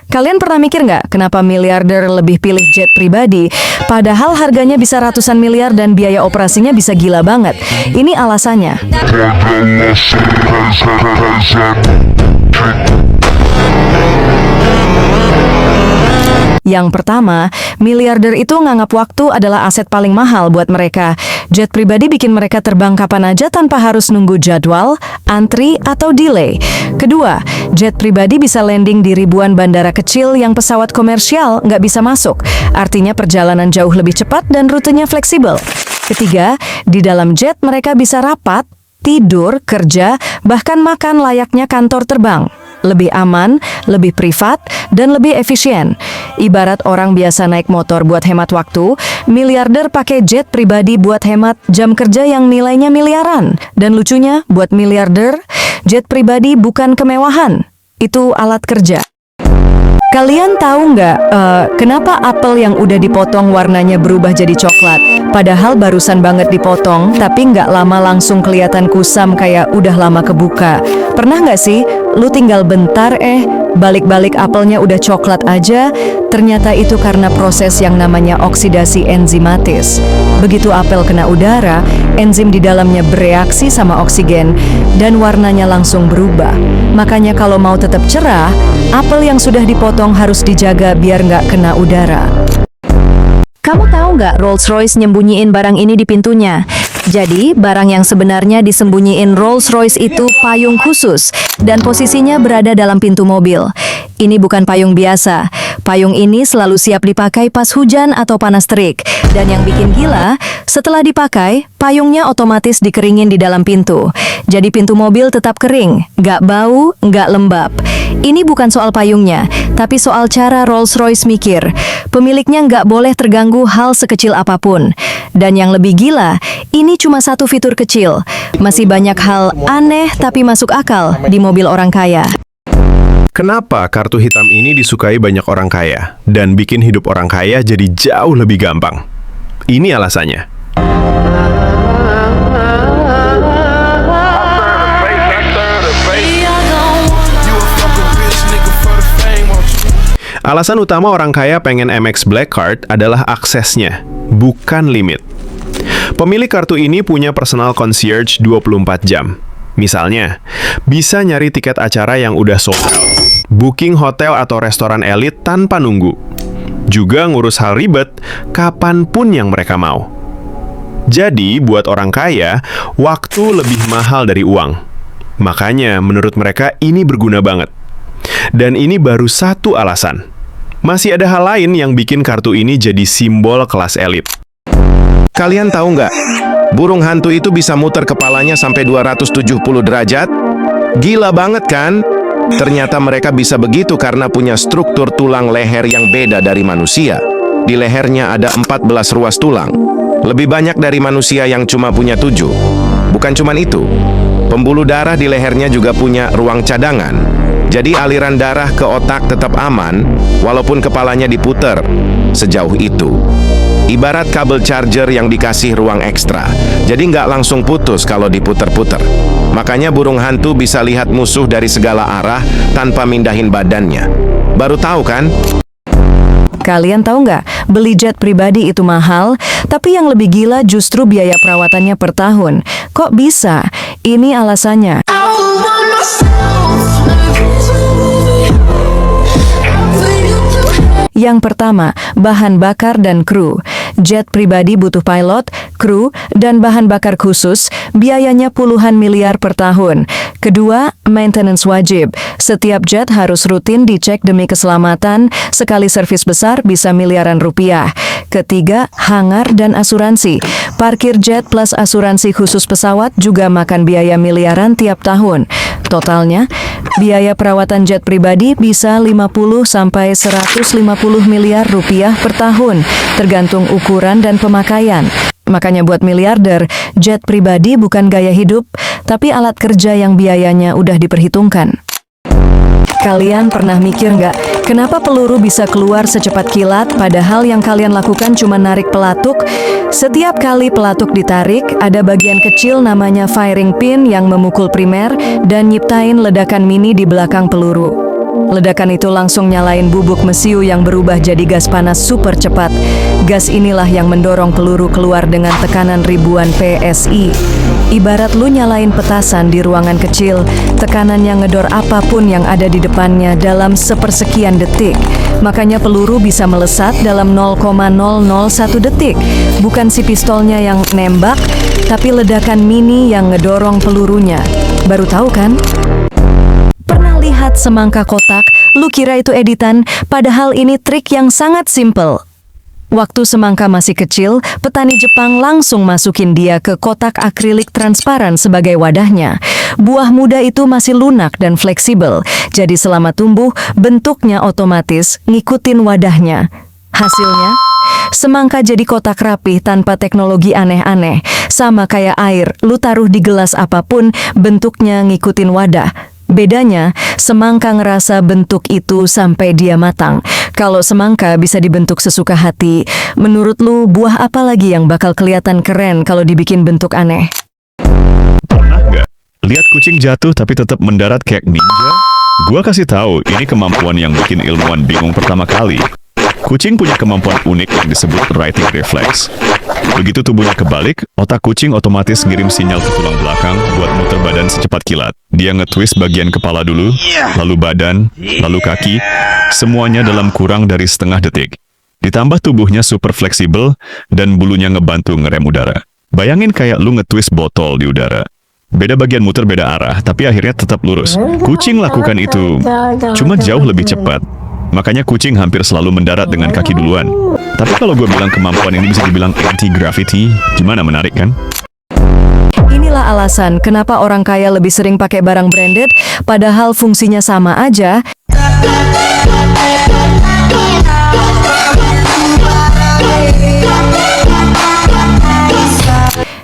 Kalian pernah mikir nggak kenapa miliarder lebih pilih jet pribadi, padahal harganya bisa ratusan miliar dan biaya operasinya bisa gila banget? Ini alasannya. Yang pertama, miliarder itu nganggap waktu adalah aset paling mahal buat mereka. Jet pribadi bikin mereka terbang kapan aja tanpa harus nunggu jadwal, antri, atau delay. Kedua, jet pribadi bisa landing di ribuan bandara kecil yang pesawat komersial nggak bisa masuk. Artinya perjalanan jauh lebih cepat dan rutenya fleksibel. Ketiga, di dalam jet mereka bisa rapat, tidur, kerja, bahkan makan layaknya kantor terbang. Lebih aman, lebih privat, dan lebih efisien. Ibarat orang biasa naik motor buat hemat waktu, miliarder pakai jet pribadi buat hemat jam kerja yang nilainya miliaran. Dan lucunya, buat miliarder, jet pribadi bukan kemewahan, itu alat kerja. Kalian tahu nggak kenapa apel yang udah dipotong warnanya berubah jadi coklat? Padahal barusan banget dipotong, tapi nggak lama langsung kelihatan kusam kayak udah lama kebuka. Pernah nggak sih, lu tinggal bentar balik-balik apelnya udah coklat aja, ternyata itu karena proses yang namanya oksidasi enzimatis. Begitu apel kena udara, enzim di dalamnya bereaksi sama oksigen, dan warnanya langsung berubah. Makanya kalau mau tetap cerah, apel yang sudah dipotong harus dijaga biar nggak kena udara. Kamu tahu nggak Rolls-Royce nyembunyiin barang ini di pintunya? Jadi, barang yang sebenarnya disembunyiin Rolls-Royce itu payung khusus, dan posisinya berada dalam pintu mobil. Ini bukan payung biasa. Payung ini selalu siap dipakai pas hujan atau panas terik. Dan yang bikin gila, setelah dipakai, payungnya otomatis dikeringin di dalam pintu. Jadi pintu mobil tetap kering, nggak bau, nggak lembab. Ini bukan soal payungnya, tapi soal cara Rolls-Royce mikir. Pemiliknya nggak boleh terganggu hal sekecil apapun. Dan yang lebih gila, ini cuma satu fitur kecil. Masih banyak hal aneh tapi masuk akal di mobil orang kaya. Kenapa kartu hitam ini disukai banyak orang kaya dan bikin hidup orang kaya jadi jauh lebih gampang? Ini alasannya. Alasan utama orang kaya pengen Amex Black Card adalah aksesnya, bukan limit. Pemilik kartu ini punya personal concierge 24 jam. Misalnya, bisa nyari tiket acara yang udah sold out, booking hotel atau restoran elit tanpa nunggu. Juga ngurus hal ribet kapanpun yang mereka mau. Jadi, buat orang kaya, waktu lebih mahal dari uang. Makanya, menurut mereka ini berguna banget. Dan ini baru satu alasan. Masih ada hal lain yang bikin kartu ini jadi simbol kelas elit. Kalian tahu nggak? Burung hantu itu bisa muter kepalanya sampai 270 derajat? Gila banget kan? Ternyata mereka bisa begitu karena punya struktur tulang leher yang beda dari manusia. Di lehernya ada 14 ruas tulang. Lebih banyak dari manusia yang cuma punya 7. Bukan cuma itu, pembuluh darah di lehernya juga punya ruang cadangan. Jadi aliran darah ke otak tetap aman, walaupun kepalanya diputer sejauh itu. Ibarat kabel charger yang dikasih ruang ekstra, jadi nggak langsung putus kalau diputer-puter. Makanya burung hantu bisa lihat musuh dari segala arah tanpa mindahin badannya. Baru tahu kan? Kalian tahu nggak, beli jet pribadi itu mahal, tapi yang lebih gila justru biaya perawatannya per tahun. Kok bisa? Ini alasannya. Yang pertama, bahan bakar dan kru. Jet pribadi butuh pilot, kru, dan bahan bakar khusus, biayanya puluhan miliar per tahun. Kedua, maintenance wajib. Setiap jet harus rutin dicek demi keselamatan, sekali servis besar bisa miliaran rupiah. Ketiga, hangar dan asuransi. Parkir jet plus asuransi khusus pesawat juga makan biaya miliaran tiap tahun. Totalnya, biaya perawatan jet pribadi bisa 50 sampai 150 miliar rupiah per tahun, tergantung ukuran dan pemakaian. Makanya buat miliarder, jet pribadi bukan gaya hidup, tapi alat kerja yang biayanya udah diperhitungkan. Kalian pernah mikir nggak, kenapa peluru bisa keluar secepat kilat, padahal yang kalian lakukan cuma narik pelatuk? Setiap kali pelatuk ditarik, ada bagian kecil namanya firing pin yang memukul primer dan nyiptain ledakan mini di belakang peluru. Ledakan itu langsung nyalain bubuk mesiu yang berubah jadi gas panas super cepat. Gas inilah yang mendorong peluru keluar dengan tekanan ribuan PSI. Ibarat lu nyalain petasan di ruangan kecil, tekanannya ngedor apapun yang ada di depannya dalam sepersekian detik. Makanya peluru bisa melesat dalam 0,001 detik. Bukan si pistolnya yang nembak, tapi ledakan mini yang ngedorong pelurunya. Baru tahu kan? Pernah lihat semangka kotak? Lu kira itu editan, padahal ini trik yang sangat simple. Waktu semangka masih kecil, petani Jepang langsung masukin dia ke kotak akrilik transparan sebagai wadahnya. Buah muda itu masih lunak dan fleksibel, jadi selama tumbuh, bentuknya otomatis ngikutin wadahnya. Hasilnya, semangka jadi kotak rapi tanpa teknologi aneh-aneh. Sama kayak air, lu taruh di gelas apapun, bentuknya ngikutin wadah. Bedanya, semangka ngerasa bentuk itu sampai dia matang. Kalau semangka bisa dibentuk sesuka hati, menurut lu buah apa lagi yang bakal kelihatan keren kalau dibikin bentuk aneh? Pernah nggak lihat kucing jatuh tapi tetap mendarat kayak ninja? Gua kasih tahu, ini kemampuan yang bikin ilmuwan bingung pertama kali. Kucing punya kemampuan unik yang disebut righting reflex. Begitu tubuhnya kebalik, otak kucing otomatis ngirim sinyal ke tulang belakang buat muter badan secepat kilat. Dia nge-twist bagian kepala dulu, lalu badan, lalu kaki, semuanya dalam kurang dari setengah detik. Ditambah tubuhnya super fleksibel dan bulunya ngebantu ngerem udara. Bayangin kayak lu nge-twist botol di udara. Beda bagian muter beda arah, tapi akhirnya tetap lurus. Kucing lakukan itu, cuma jauh lebih cepat. Makanya kucing hampir selalu mendarat dengan kaki duluan. Tapi kalau gue bilang kemampuan ini bisa dibilang anti-gravity, gimana, menarik kan? Inilah alasan kenapa orang kaya lebih sering pakai barang branded, padahal fungsinya sama aja.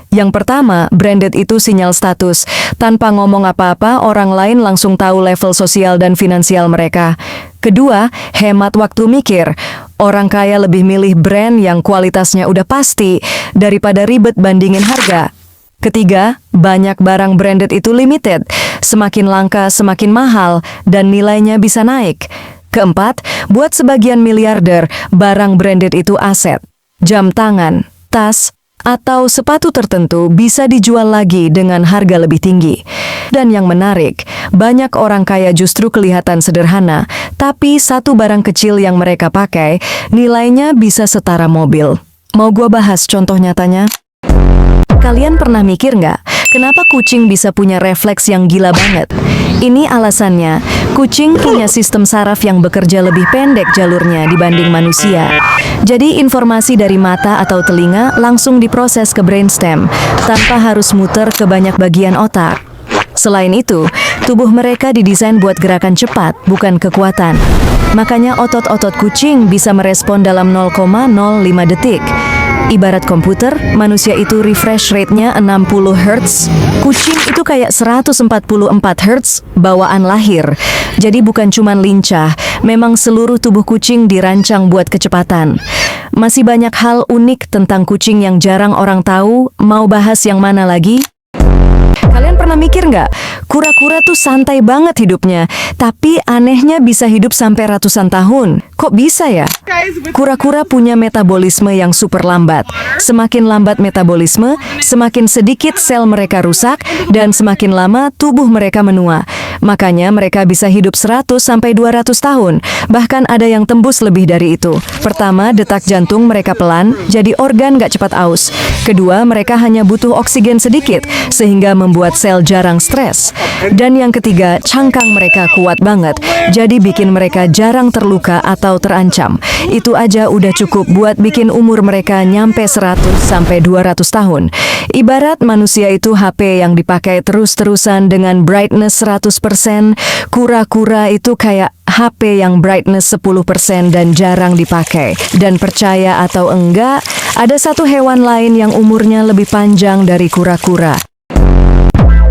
Yang pertama, branded itu sinyal status. Tanpa ngomong apa-apa, orang lain langsung tahu level sosial dan finansial mereka. Kedua, hemat waktu mikir. Orang kaya lebih milih brand yang kualitasnya udah pasti daripada ribet bandingin harga. Ketiga, banyak barang branded itu limited. Semakin langka, semakin mahal, dan nilainya bisa naik. Keempat, buat sebagian miliarder, barang branded itu aset. Jam tangan, tas, atau sepatu tertentu bisa dijual lagi dengan harga lebih tinggi. Dan yang menarik, banyak orang kaya justru kelihatan sederhana, tapi satu barang kecil yang mereka pakai, nilainya bisa setara mobil. Mau gua bahas contoh nyatanya? Kalian pernah mikir nggak, kenapa kucing bisa punya refleks yang gila banget? Ini alasannya, kucing punya sistem saraf yang bekerja lebih pendek jalurnya dibanding manusia. Jadi informasi dari mata atau telinga langsung diproses ke brainstem, tanpa harus muter ke banyak bagian otak. Selain itu, tubuh mereka didesain buat gerakan cepat, bukan kekuatan. Makanya otot-otot kucing bisa merespon dalam 0,05 detik. Ibarat komputer, manusia itu refresh rate-nya 60 Hz. Kucing itu kayak 144 Hz bawaan lahir. Jadi bukan cuman lincah, memang seluruh tubuh kucing dirancang buat kecepatan. Masih banyak hal unik tentang kucing yang jarang orang tahu. Mau bahas yang mana lagi? Kalian pernah mikir nggak? Kura-kura tuh santai banget hidupnya, tapi anehnya bisa hidup sampai ratusan tahun. Kok bisa ya? Kura-kura punya metabolisme yang super lambat. Semakin lambat metabolisme, semakin sedikit sel mereka rusak, dan semakin lama tubuh mereka menua. Makanya mereka bisa hidup 100 sampai 200 tahun. Bahkan ada yang tembus lebih dari itu. Pertama, detak jantung mereka pelan, jadi organ nggak cepat aus. Kedua, mereka hanya butuh oksigen sedikit, sehingga membuat sel jarang stres. Dan yang ketiga, cangkang mereka kuat banget, jadi bikin mereka jarang terluka atau terancam. Itu aja udah cukup buat bikin umur mereka nyampe 100 sampai 200 tahun. Ibarat manusia itu HP yang dipakai terus-terusan dengan brightness 100%, kura-kura itu kayak HP yang brightness 10% dan jarang dipakai. Dan percaya atau enggak, ada satu hewan lain yang umurnya lebih panjang dari kura-kura.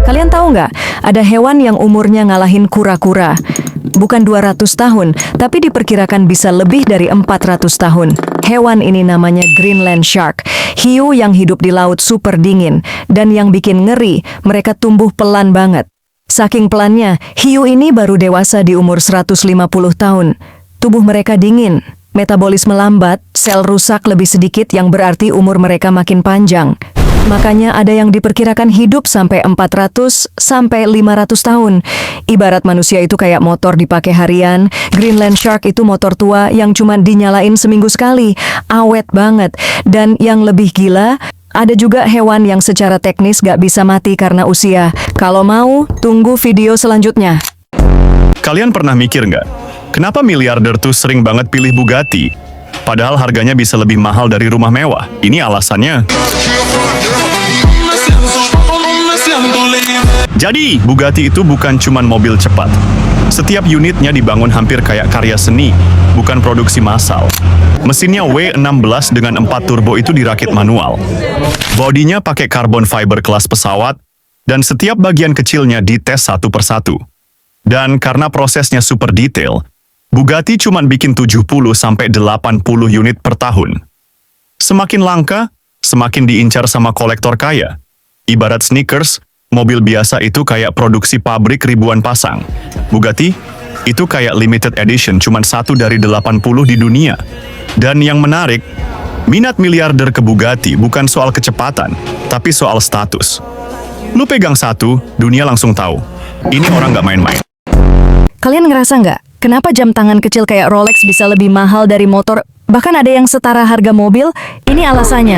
Kalian tahu nggak, ada hewan yang umurnya ngalahin kura-kura? Bukan 200 tahun, tapi diperkirakan bisa lebih dari 400 tahun. Hewan ini namanya Greenland Shark, hiu yang hidup di laut super dingin. Dan yang bikin ngeri, mereka tumbuh pelan banget. Saking pelannya, hiu ini baru dewasa di umur 150 tahun. Tubuh mereka dingin, metabolisme lambat, sel rusak lebih sedikit yang berarti umur mereka makin panjang. Makanya ada yang diperkirakan hidup sampai 400 sampai 500 tahun. Ibarat manusia itu kayak motor dipakai harian, Greenland Shark itu motor tua yang cuma dinyalain seminggu sekali. Awet banget. Dan yang lebih gila, ada juga hewan yang secara teknis gak bisa mati karena usia. Kalau mau, tunggu video selanjutnya. Kalian pernah mikir nggak? Kenapa miliarder tuh sering banget pilih Bugatti? Padahal harganya bisa lebih mahal dari rumah mewah. Ini alasannya. Jadi, Bugatti itu bukan cuman mobil cepat. Setiap unitnya dibangun hampir kayak karya seni, bukan produksi massal. Mesinnya W16 dengan 4 turbo itu dirakit manual. Bodinya pakai carbon fiber kelas pesawat, dan setiap bagian kecilnya dites satu persatu. Dan karena prosesnya super detail, Bugatti cuma bikin 70-80 unit per tahun. Semakin langka, semakin diincar sama kolektor kaya. Ibarat sneakers, mobil biasa itu kayak produksi pabrik ribuan pasang. Bugatti, itu kayak limited edition, cuma 1 dari 80 di dunia. Dan yang menarik, minat miliarder ke Bugatti bukan soal kecepatan, tapi soal status. Lu pegang satu, dunia langsung tahu. Ini orang nggak main-main. Kalian ngerasa nggak? Kenapa jam tangan kecil kayak Rolex bisa lebih mahal dari motor? Bahkan ada yang setara harga mobil? Ini alasannya.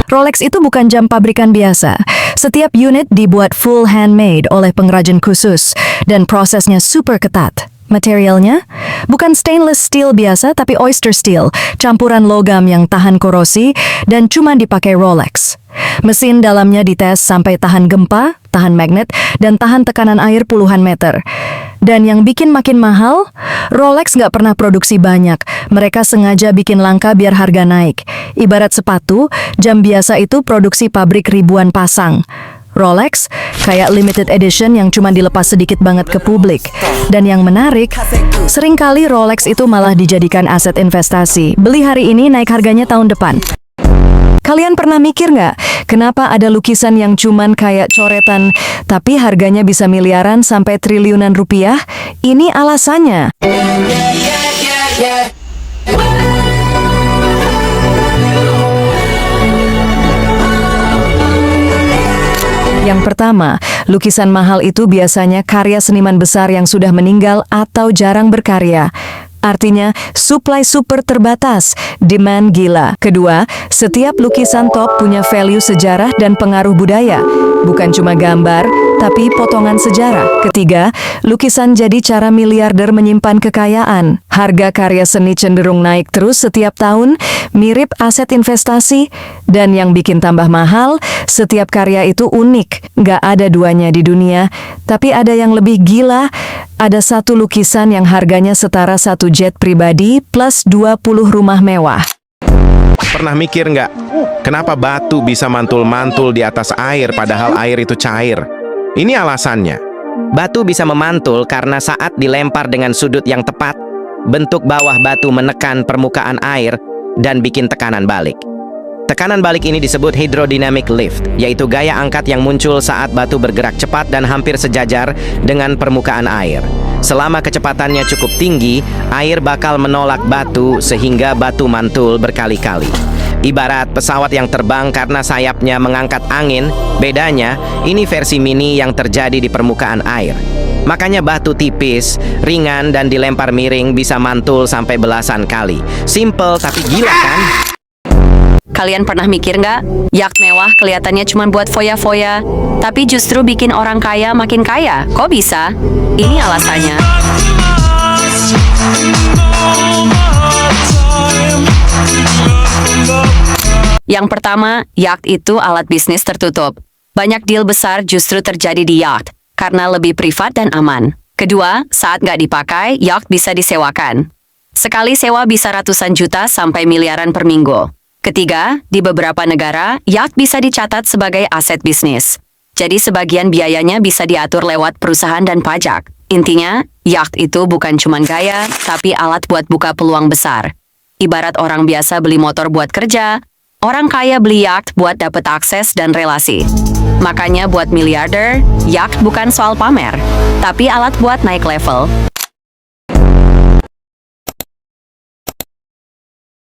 Rolex itu bukan jam pabrikan biasa. Setiap unit dibuat full handmade oleh pengrajin khusus. Dan prosesnya super ketat. Materialnya bukan stainless steel biasa tapi oyster steel, campuran logam yang tahan korosi dan cuma dipakai Rolex. Mesin dalamnya dites sampai tahan gempa, tahan magnet, dan tahan tekanan air puluhan meter. Dan yang bikin makin mahal, Rolex nggak pernah produksi banyak. Mereka sengaja bikin langka biar harga naik. Ibarat sepatu, jam biasa itu produksi pabrik ribuan pasang. Rolex kayak limited edition yang cuma dilepas sedikit banget ke publik. Dan yang menarik, seringkali Rolex itu malah dijadikan aset investasi. Beli hari ini naik harganya tahun depan. Kalian pernah mikir nggak, kenapa ada lukisan yang cuman kayak coretan, tapi harganya bisa miliaran sampai triliunan rupiah? Ini alasannya. Yang pertama, lukisan mahal itu biasanya karya seniman besar yang sudah meninggal atau jarang berkarya. Artinya, supply super terbatas, demand gila. Kedua, setiap lukisan top punya value sejarah dan pengaruh budaya. Bukan cuma gambar, tapi potongan sejarah. Ketiga, lukisan jadi cara miliarder menyimpan kekayaan. Harga karya seni cenderung naik terus setiap tahun, mirip aset investasi. Dan yang bikin tambah mahal, setiap karya itu unik. Nggak ada duanya di dunia. Tapi ada yang lebih gila, ada satu lukisan yang harganya setara 1 jet pribadi plus 20 rumah mewah. Pernah mikir nggak, kenapa batu bisa mantul-mantul di atas air padahal air itu cair? Ini alasannya. Batu bisa memantul karena saat dilempar dengan sudut yang tepat, bentuk bawah batu menekan permukaan air dan bikin tekanan balik. Tekanan balik ini disebut hydrodynamic lift, yaitu gaya angkat yang muncul saat batu bergerak cepat dan hampir sejajar dengan permukaan air. Selama kecepatannya cukup tinggi, air bakal menolak batu sehingga batu mantul berkali-kali. Ibarat pesawat yang terbang karena sayapnya mengangkat angin, bedanya ini versi mini yang terjadi di permukaan air. Makanya batu tipis, ringan, dan dilempar miring bisa mantul sampai belasan kali. Simple tapi gila kan? Kalian pernah mikir nggak? Yacht mewah kelihatannya cuma buat foya-foya, tapi justru bikin orang kaya makin kaya. Kok bisa? Ini alasannya. Yang pertama, yacht itu alat bisnis tertutup. Banyak deal besar justru terjadi di yacht, karena lebih privat dan aman. Kedua, saat nggak dipakai, yacht bisa disewakan. Sekali sewa bisa ratusan juta sampai miliaran per minggu. Ketiga, di beberapa negara, yacht bisa dicatat sebagai aset bisnis. Jadi sebagian biayanya bisa diatur lewat perusahaan dan pajak. Intinya, yacht itu bukan cuma gaya, tapi alat buat buka peluang besar. Ibarat orang biasa beli motor buat kerja, Orang kaya beli yacht buat dapet akses dan relasi. Makanya buat miliarder, yacht bukan soal pamer, tapi alat buat naik level.